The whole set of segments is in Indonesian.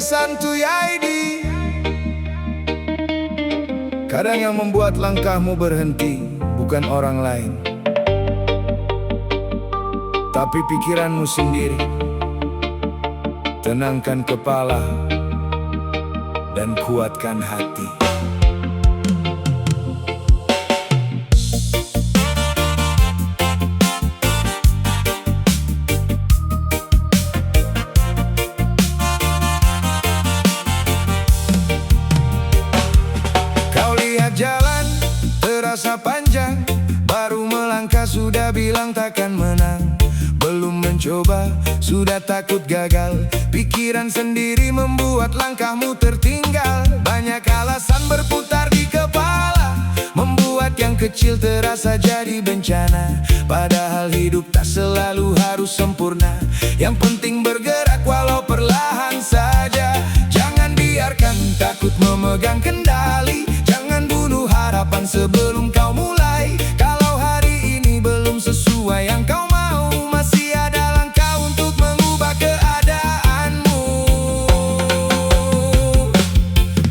Santuy ID. Kadang yang membuat langkahmu berhenti bukan orang lain, tapi pikiranmu sendiri. Tenangkan kepala dan kuatkan hati. Kau lihat jalan terasa panjang, baru melangkah sudah bilang takkan menang. Belum mencoba sudah takut gagal, pikiran sendiri membuat langkahmu tertinggal. Banyak alasan berputar di kepala, membuat yang kecil terasa jadi bencana. Padahal hidup tak selalu harus sempurna, yang penting bergerak walau perlahan saja. Jangan biarkan takut memegang kendali, jangan bunuh harapan sebelum kau mulai. Kalau hari ini belum sesuai yang kau mau, masih ada langkah untuk mengubah keadaanmu.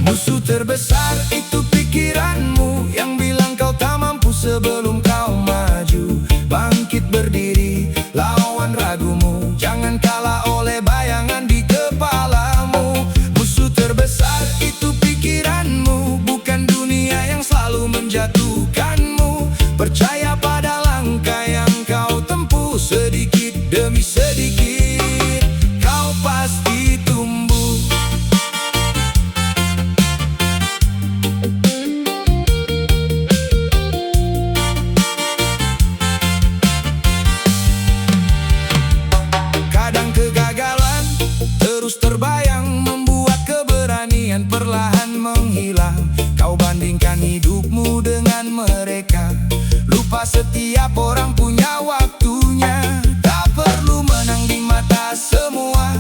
Musuh terbesar itu pikiranmu, yang bilang kau tak mampu sebelum kau maju. Bangkit berdiri, lawan ragumu, jangan kalah oleh bayangan di kepalamu. Musuh terbesar itu pikiranmu, bukan dunia yang selalu menjatuhkanmu. Percaya pada langkah yang kau tempuh, sedikit demi sedikit kau pasti tumbuh. Kadang kegagalan terus terbayang, membuat keberanian perlahan menghilang. Kau bandingkan hidupmu dengan mereka, lupa setiap orang punya waktunya. Tak perlu menang di mata semua,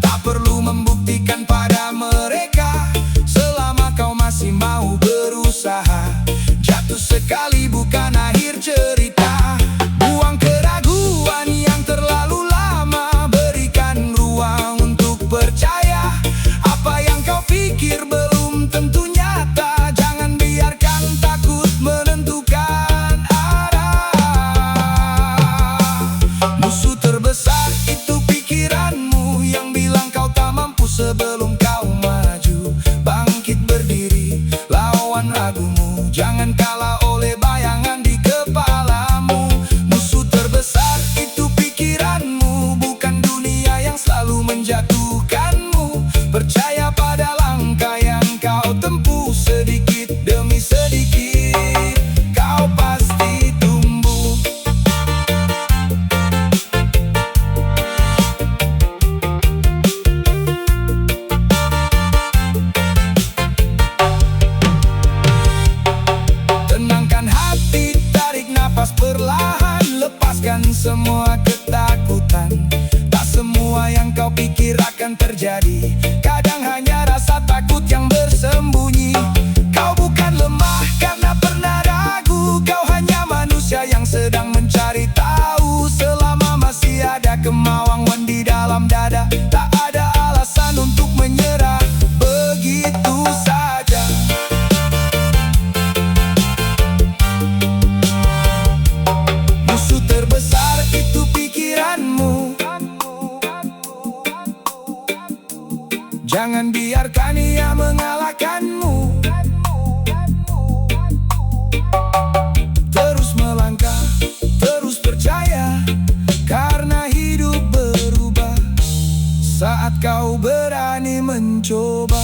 tak perlu membuktikan pada mereka. Selama kau masih mau berusaha, jatuh sekali bukan akhir cerita. Buang keraguan yang terlalu lama, berikan ruang untuk percaya. Apa yang kau pikir belum tentu nyata, jangan biarkan takut menentukan arah. Musuh terbesar itu pikiranmu, yang bilang kau tak mampu sebelum kau maju. Bangkit berdiri, lawan ragumu, jangan kalah oleh bayangan di kepalamu. Musuh terbesar itu pikiranmu, bukan dunia yang selalu menjatuhkanmu. Percaya pada langkah yang kau tempuh, sedikit demi sedikit kau pasti tumbuh. Tenangkan hati, tarik napas perlahan, lepaskan semua ketakutan. Tak semua yang kau pikir akan terjadi, kadang hanya rasa takut yang bersembunyi. Kau bukan lemah karena pernah ragu, kau hanya manusia yang sedang mencari tahu. Selama masih ada kemauan di dalam dada, tak ada alasan untuk menyerah begitu saja. Musuh terbesar itu pikiranmu, jangan biarkan ia mengalahkanmu. Terus melangkah, terus percaya, karena hidup berubah saat kau berani mencoba.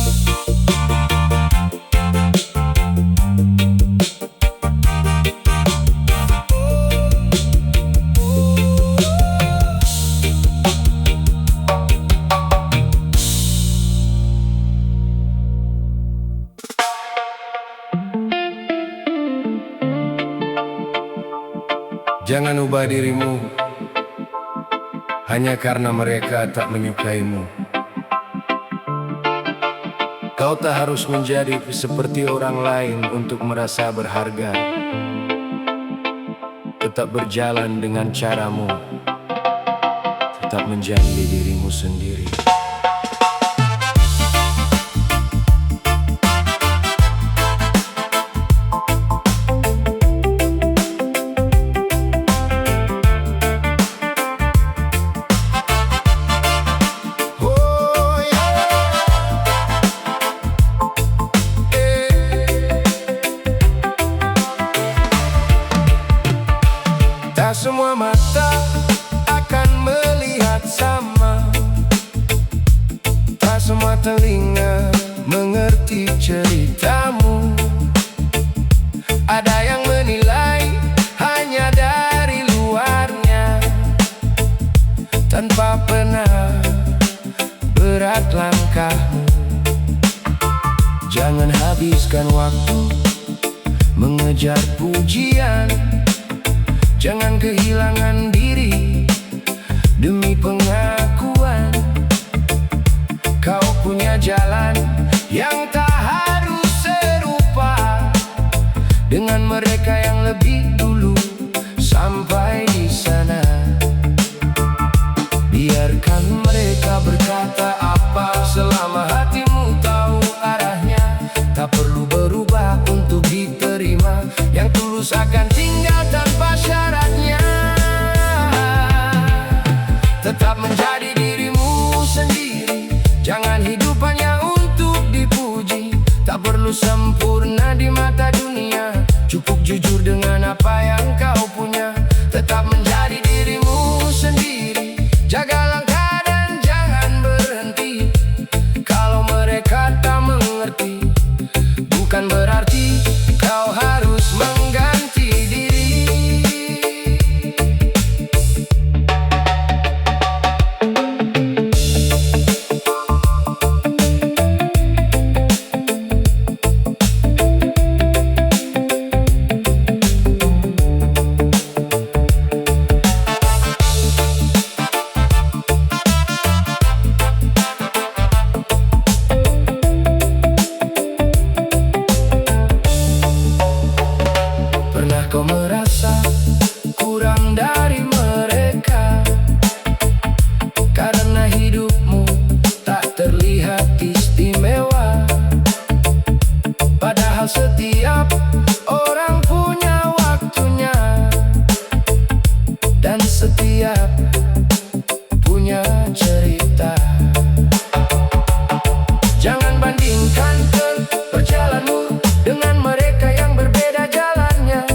Jangan ubah dirimu hanya karena mereka tak menyukaimu. Kau tak harus menjadi seperti orang lain untuk merasa berharga. Tetap berjalan dengan caramu, tetap menjadi dirimu sendiri. Tak semua mata akan melihat sama, tak semua telinga mengerti ceritamu. Ada yang menilai hanya dari luarnya, tanpa pernah berat langkahmu. Jangan habiskan waktu mengejar pujian, jangan kehilangan diri demi pengakuan. Kau punya jalan yang tak harus serupa dengan mereka yang lebih dulu sampai di sana. Biarkan mereka berkata apa selama hatimu tahu arahnya. Tak perlu berubah untuk diterima, yang tulus akan tinggal tanpa syaratnya. Tetap menjadi dirimu sendiri, jangan hidup hanya untuk dipuji. Tak perlu sempurna di mata dunia, cukup jujur dengan apa yang kau punya. Tetap menjadi dirimu sendiri, jaga langkah dan jangan berhenti. Kalau mereka tak mengerti, bukan berarti kau harus mengganti diri. Kau merasa kurang dari mereka karena hidupmu tak terlihat istimewa. Padahal setiap orang punya waktunya, dan setiap punya cerita. Jangan bandingkan perjalananmu dengan mereka yang berbeda jalannya.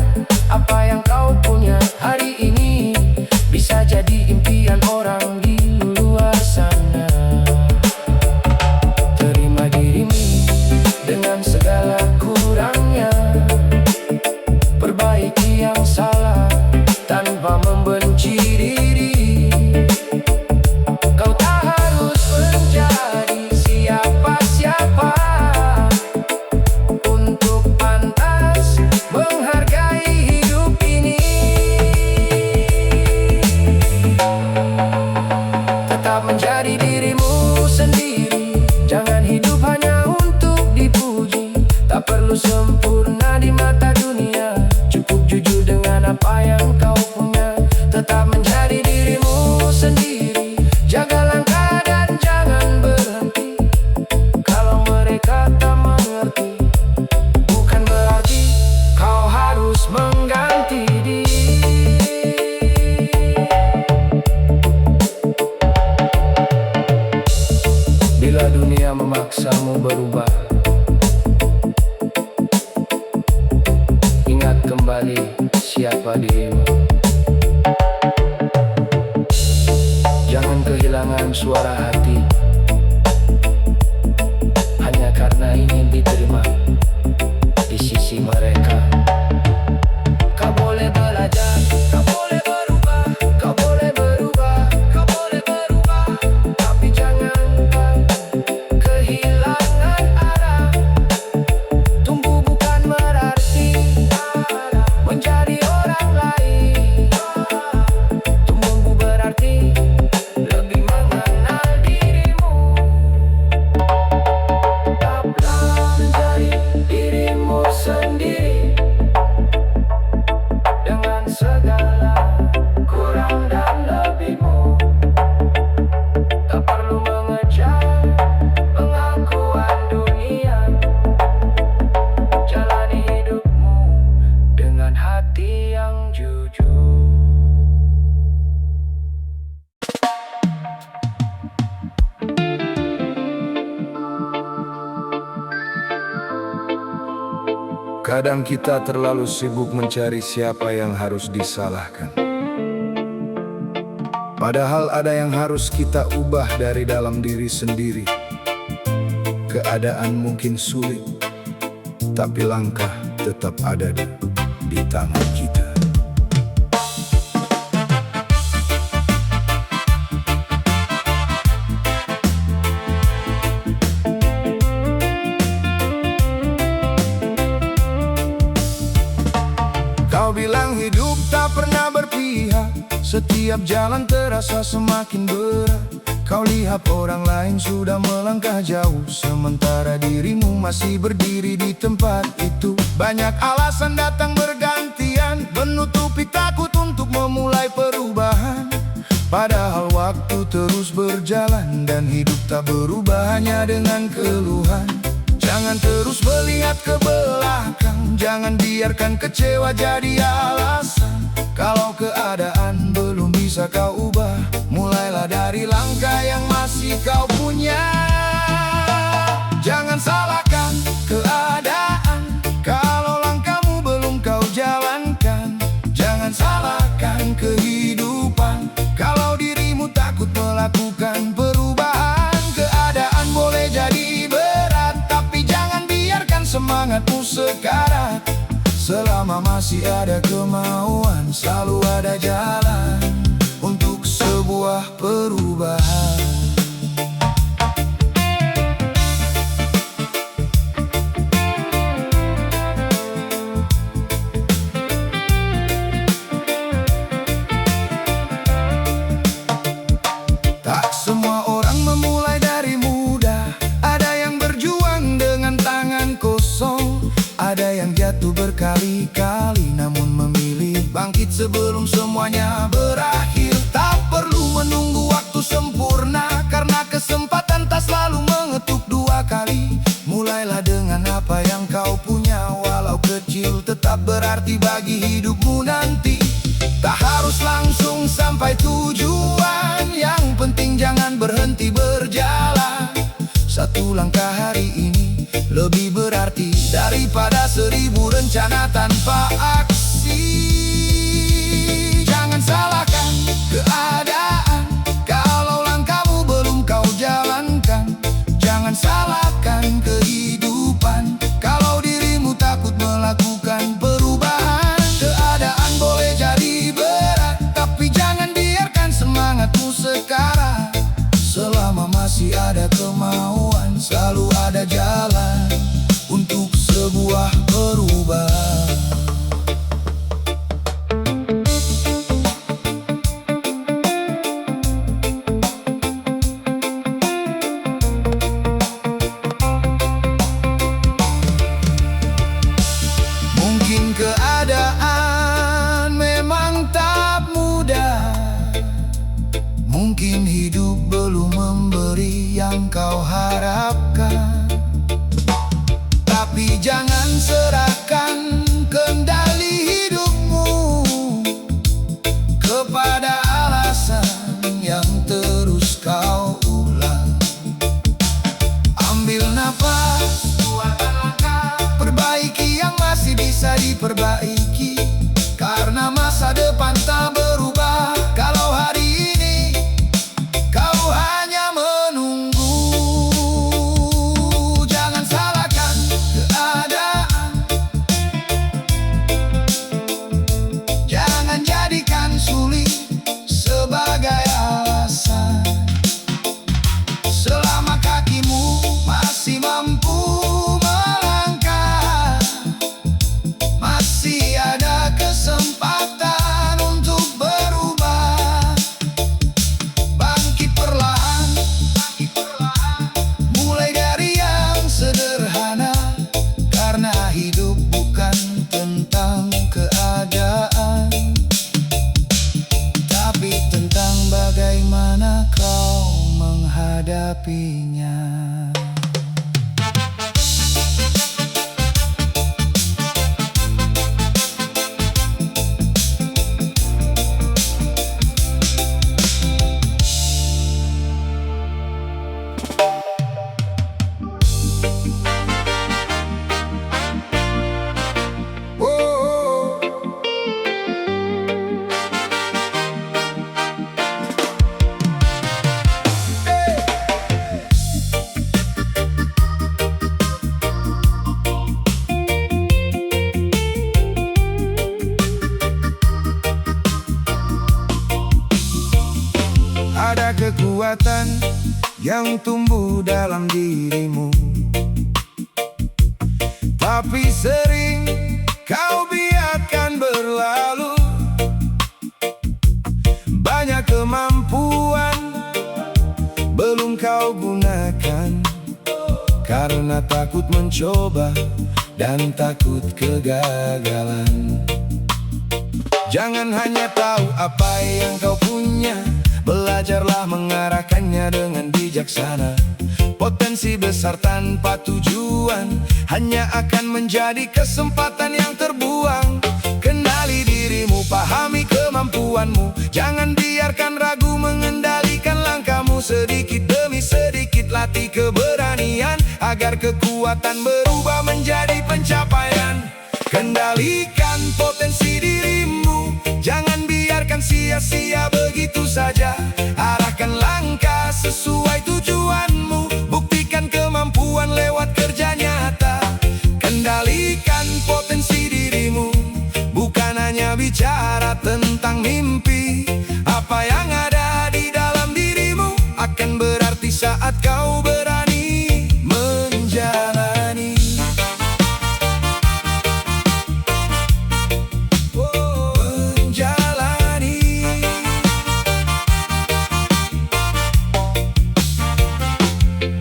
Apa yang kau punya hari ini bisa jadi impian orang di luar sana. Terima dirimu dengan segala kurangnya, perbaiki yang salah tanpa membenci diri. Kau tak harus menjadi siapa-siapa untuk pantas menghargai hidup ini. Tetap menjadi dirimu sendiri, jangan hidup hanya untuk dipuji. Tak perlu sempurna di mata dunia, cukup jujur dengan apa yang kau punya. Tetap menjadi dirimu sendiri, jaga langkah dan jangan berhenti. Kalau mereka tak mengerti, bukan berarti kau harus mengganti diri. Bila dunia memaksamu berubah, ingat kembali siapa dirimu. Jangan kehilangan suara hati hanya karena ingin diterima di sisi mereka. Kau boleh belajar, kau boleh berubah, kau boleh berubah, kau boleh berubah, tapi jangan kehilangan arah. Tumbuh bukan berarti menjadi orang lain. Tumbuh berarti lebih mengenal dirimu. Tetaplah menjadi dirimu sendiri, dengan segala kurang dan lebihmu. Tak perlu mengejar pengakuan dunia, jalani hidupmu dengan hati yang jujur. Kadang kita terlalu sibuk mencari siapa yang harus disalahkan, Padahal ada yang harus kita ubah dari dalam diri sendiri. Keadaan mungkin sulit, tapi langkah tetap ada di tangan kita. Kau bilang hidup tak pernah berpihak, setiap jalan terasa semakin berat. Kau lihat orang lain sudah melangkah jauh, sementara dirimu masih berdiri di tempat itu. Banyak alasan datang bergantian, menutupi takut untuk memulai perubahan. Padahal waktu terus berjalan dan hidup tak berubah hanya dengan keluhan. Jangan terus melihat ke belakang, jangan biarkan kecewa jadi alasan. Kalau keadaan belum bisa kau ubah, mulailah dari langkah yang masih kau punya. Jangan salahkan keadaan kalau langkahmu belum kau jalankan. Jangan salahkan kehidupan kalau dirimu takut melakukan perubahan. Keadaan boleh jadi berat, tapi jangan biarkan semangatmu sekarat. Selama masih ada kemauan, selalu ada jalan untuk sebuah perubahan. Tak semua orang memulai dari mudah, ada yang berjuang dengan tangan kosong. Ada yang jatuh berkali-kali namun memilih bangkit sebelum semuanya berakhir. Tak perlu menunggu waktu sempurna, karena kesempatan tak selalu mengetuk dua kali. Mulailah dengan apa yang kau punya, walau kecil tetap berarti bagi hidupmu nanti. Tak harus langsung sampai tujuan, yang penting jangan berhenti berjalan. Satu langkah hari ini lebih berarti daripada 1000 rencana tanpa aksi. Jangan salahkan keadaan kalau langkahmu belum kau jalankan. Jangan salahkan kehidupan kalau dirimu takut melakukan perubahan. Keadaan boleh jadi berat, tapi jangan biarkan semangatmu sekarat. Selama masih ada kemauan, selalu ada jalan untuk sebuah perubahan. Mungkin keadaan memang tak mudah, mungkin hidup belum memberi yang kau harapkan. Tapi jangan serahkan kendali hidupmu kepada alasan yang terus kau ulang. Ambil nafas, buatkan langkah, perbaiki yang masih bisa diperbaiki. Karena masa depan tak berubah kalau hari ini kau hanya menunggu. Jangan salahkan keadaan, jangan jadikan sulit sebagai alasan. Selama kakimu masih mampu melangkah, masih ada kesempatan untuk berubah. Bangkit perlahan, mulai dari yang sederhana. Karena hidup bukan tentang keadaan, tapi tentang bagaimana kau menghadapinya. Ada kekuatan yang tumbuh dalam dirimu, tapi sering kau biarkan berlalu. Banyak kemampuan belum kau gunakan karena takut mencoba dan takut kegagalan. Jangan hanya tahu apa yang kau punya, belajarlah mengarahkannya dengan bijaksana. Potensi besar tanpa tujuan hanya akan menjadi kesempatan yang terbuang. Kenali dirimu, pahami kemampuanmu, jangan biarkan ragu mengendalikan langkahmu. Sedikit demi sedikit latih keberanian agar kekuatan berubah menjadi pencapaian. Kendalikan potensi dirimu, jangan biarkan sia-sia begitu saja. Arahkan langkah sesuai tujuanmu, buktikan kemampuan lewat kerja nyata. Kendalikan potensi dirimu, bukan hanya bicara tentang mimpi. Apa yang ada di dalam dirimu akan berarti saat kau berani menjalani.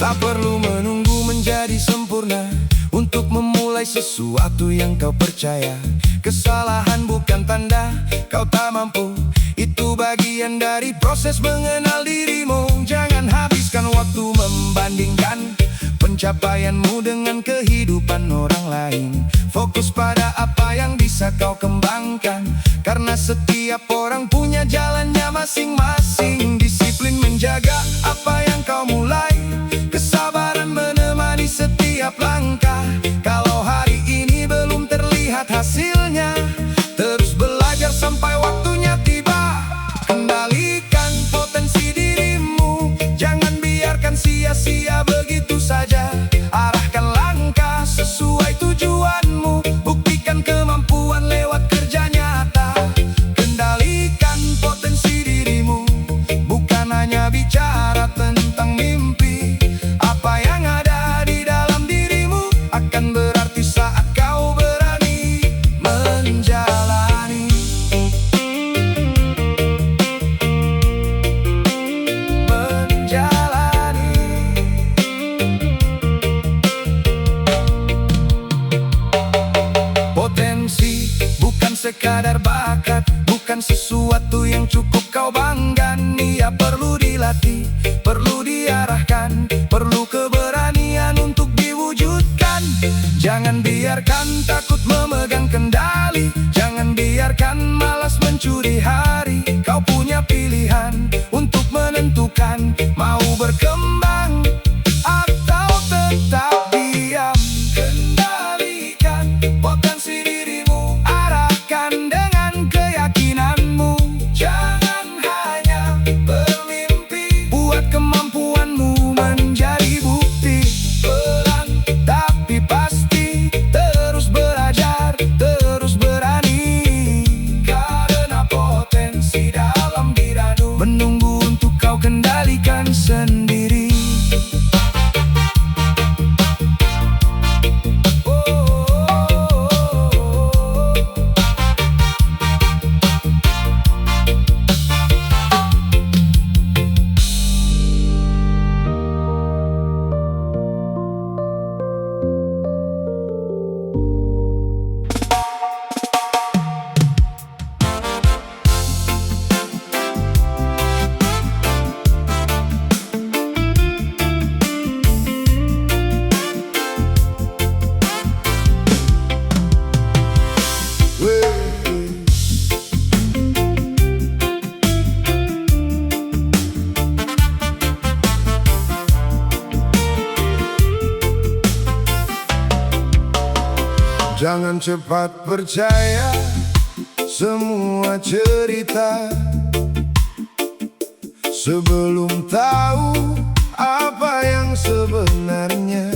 Tak perlu menunggu menjadi sempurna untuk memulai sesuatu yang kau percaya. Kesalahan bukan tanda kau tak mampu, itu bagian dari proses mengenal dirimu. Jangan habiskan waktu membandingkan pencapaianmu dengan kehidupan orang lain. Fokus pada apa yang bisa kau kembangkan, karena setiap orang punya jalannya masing-masing. Disiplin menjaga apa yang kau mulai, kesabaran menemani setiap langkah. Kalau hari ini belum terlihat hasilnya, terus belajar sampai waktunya tiba. Kendalikan potensi dirimu, jangan biarkan sia-sia begitu saja. Arahkan langkah sesuai tujuanmu, buktikan kemampuan lewat kerja nyata. Kendalikan potensi dirimu, bukan hanya bicara tentang mimpi. Apa yang ada di dalam dirimu akan berarti saat kau berani menjalani. Potensi bukan sekadar bakat, bukan sesuatu yang cukup kau banggakan. Ia perlu dilatih, perlu diarahkan, perlu keberanian untuk diwujudkan. Jangan biarkan takut memegang kendali, jangan biarkan malas mencuri hari. Kau punya pilihan untuk menentukan mau berkembang atau tetap diam. Kendalikan potensi dirimu, arahkan dengan keyakinanmu. Jangan hanya bermimpi, buat kemampuanmu menjadi bukti. Pelan tapi pasti, terus belajar, terus berani. Karena potensi dalam dirimu menunggu untuk kau kendalikan sendiri. Jangan cepat percaya semua cerita sebelum tahu apa yang sebenarnya.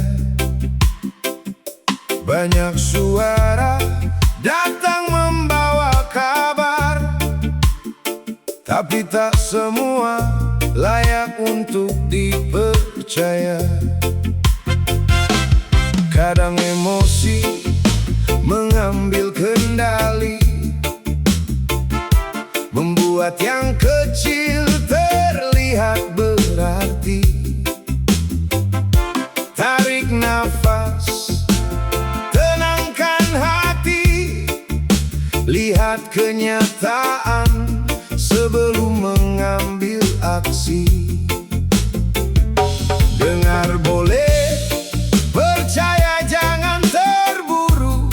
Banyak suara datang membawa kabar, tapi tak semua layak untuk dipercaya. Kadang emosi mengambil kendali, membuat yang kecil terlihat berarti. Tarik nafas, tenangkan hati, lihat kenyataan sebelum mengambil aksi. Dengar boleh, percaya jangan terburu,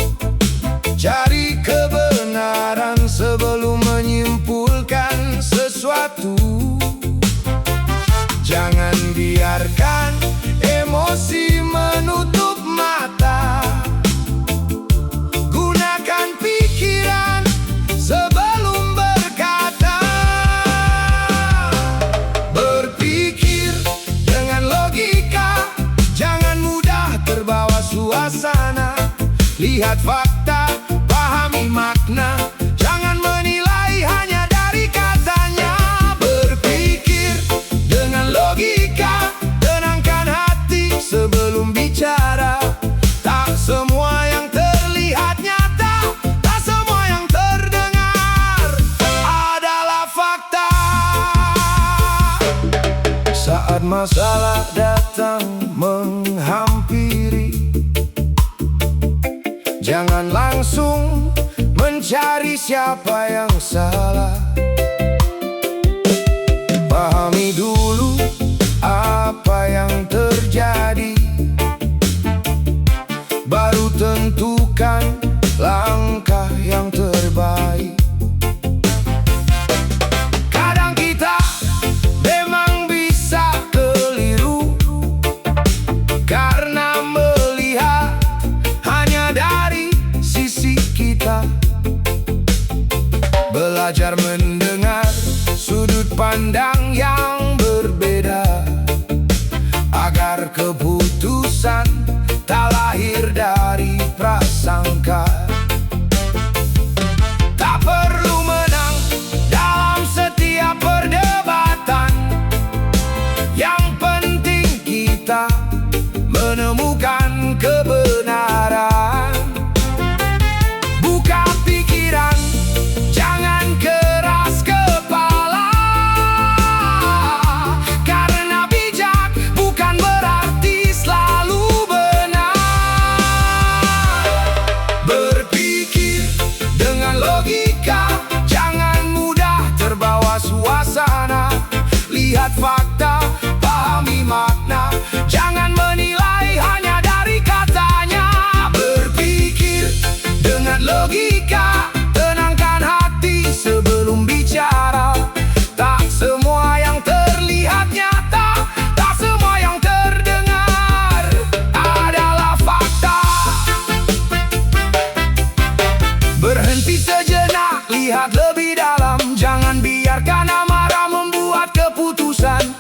cari kebenaran sebelum menyimpulkan sesuatu. Jangan biarkan emosi menutup mata, gunakan pikiran sebelum berkata. Berpikir dengan logika, jangan mudah terbawa suasana. Lihat fakta, pahami makna, jangan menilai hanya dari katanya. Berpikir dengan logika, tenangkan hati sebelum bicara. Tak semua yang terlihat nyata, tak semua yang terdengar adalah fakta. Saat masalah datang menghampiri, jangan langsung mencari siapa yang salah. Pahami dulu apa yang terjadi, baru tentukan langkah yang terbaik. Kadang kita memang bisa keliru karena melihat hanya dari sisi kita. Belajar mendengar sudut pandang yang berbeda, agar keputusan tak lahir dari prasangka. Tak perlu menang dalam setiap perdebatan, yang penting kita menemukan kebenaran. Buka pikiran, jangan keras kepala, karena bijak bukan berarti selalu benar. Berpikir dengan logika, jangan mudah terbawa suasana. Lihat fakta, pahami makna, jangan menilai hanya dari katanya. Berpikir dengan logika, tenangkan hati sebelum bicara. Tak semua yang terlihat nyata, tak semua yang terdengar adalah fakta. Berhenti sejenak, lihat lebih dalam, jangan biarkan amarah membuat keputusan.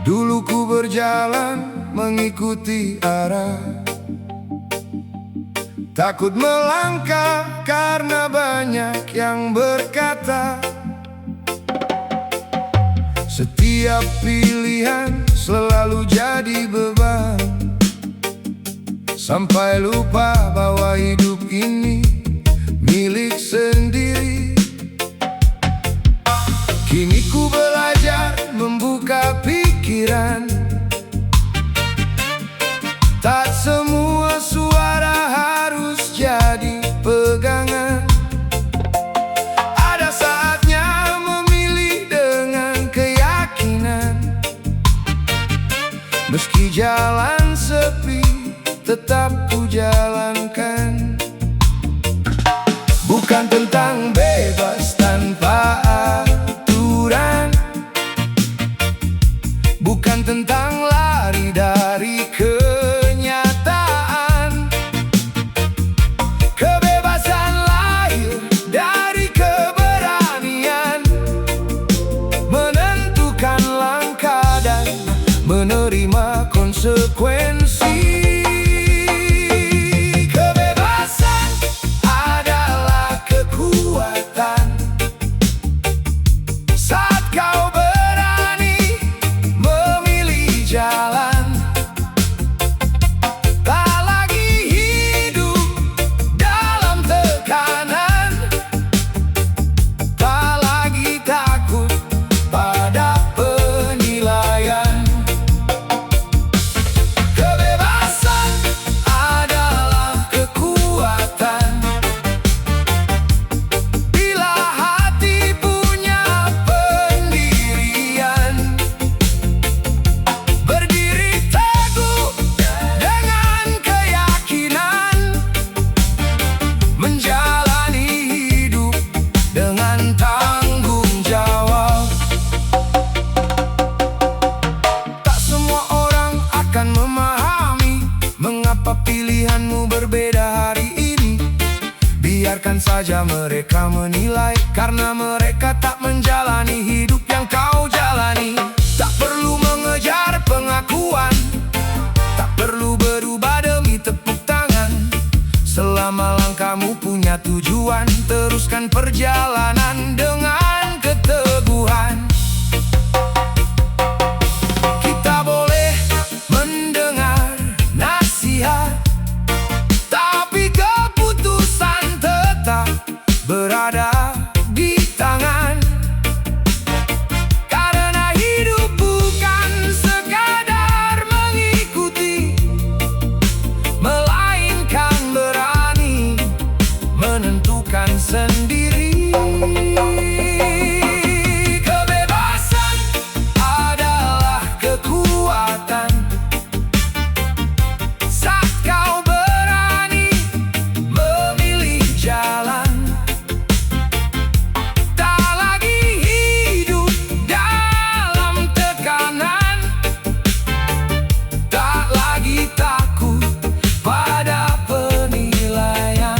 Dulu ku berjalan mengikuti arah, takut melangkah karena banyak yang berkata. Setiap pilihan selalu jadi beban, sampai lupa bahwa hidup ini milik sendiri. Kini ku belajar membuka pikiran, tak semua suara harus jadi pegangan. Ada saatnya memilih dengan keyakinan, meski jalan sepi tetap ku jalankan. Bukan tentang bebas tanpa aturan, bukan tentang lari dari kenyataan. Kebebasan lahir dari keberanian, menentukan langkah dan menerima konsekuensi. Kebebasan adalah kekuatan saat kau berani memilih jalan. Tak lagi hidup dalam tekanan, tak lagi takut pada penilaian. Kebebasan adalah kekuatan bila hati punya pendirian, berdiri teguh dengan keyakinan, menjalani hidup dengan tanggung jawab. Tak semua orang akan memahami mengapa pilihanmu berbeda hari ini. Biarkan saja mereka menilai, karena mereka tak menjalani hidup yang kau jalani. Tak perlu mengejar pengakuan, tak perlu berubah demi tepuk tangan. Selama langkahmu punya tujuan, teruskan perjalanan dengan keteguhan. Kita boleh mendengar nasihat, tapi keputusan tetap berada di tangan. Karena hidup bukan sekadar mengikuti, melainkan berani menentukan sendiri. Kebebasan adalah kekuatan saat kau berani memilih jalan. Tak lagi hidup dalam tekanan, tak lagi takut pada penilaian.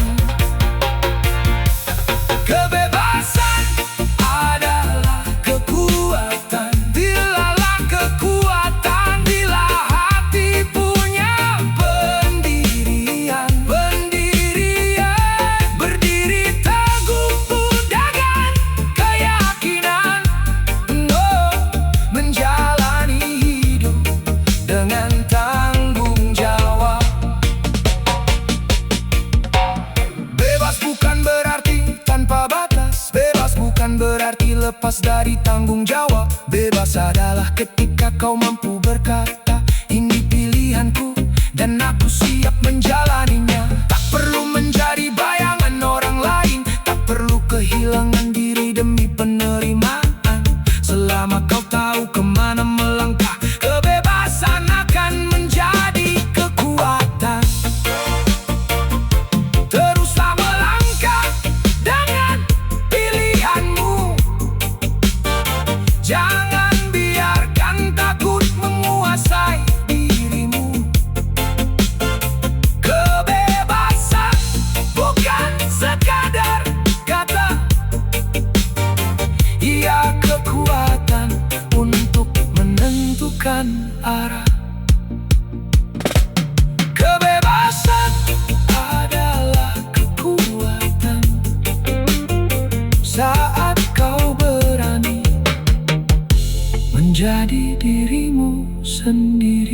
Kebebasan adalah kekuatan, dilalah kekuatan bila hati punya pendirian, berdiri teguh dengan keyakinan, menjalani hidup dengan tanggung jawab. Bebas bukan berarti tanpa batas, bebas bukan berarti lepas dari tanggung jawab. Bebas adalah ketika kau mampu berkata, ini pilihanku dan aku siap menjalaninya. Tak perlu menjadi bayangan orang lain, tak perlu kehilangan diri demi penerimaan. Selama kau tahu kemana melangkah, kebebasan akan menjadi kekuatan. Teruslah melangkah dengan pilihanmu, jangan biarkan takut keputusan arah. Kebebasan adalah kekuatan saat kau berani menjadi dirimu sendiri.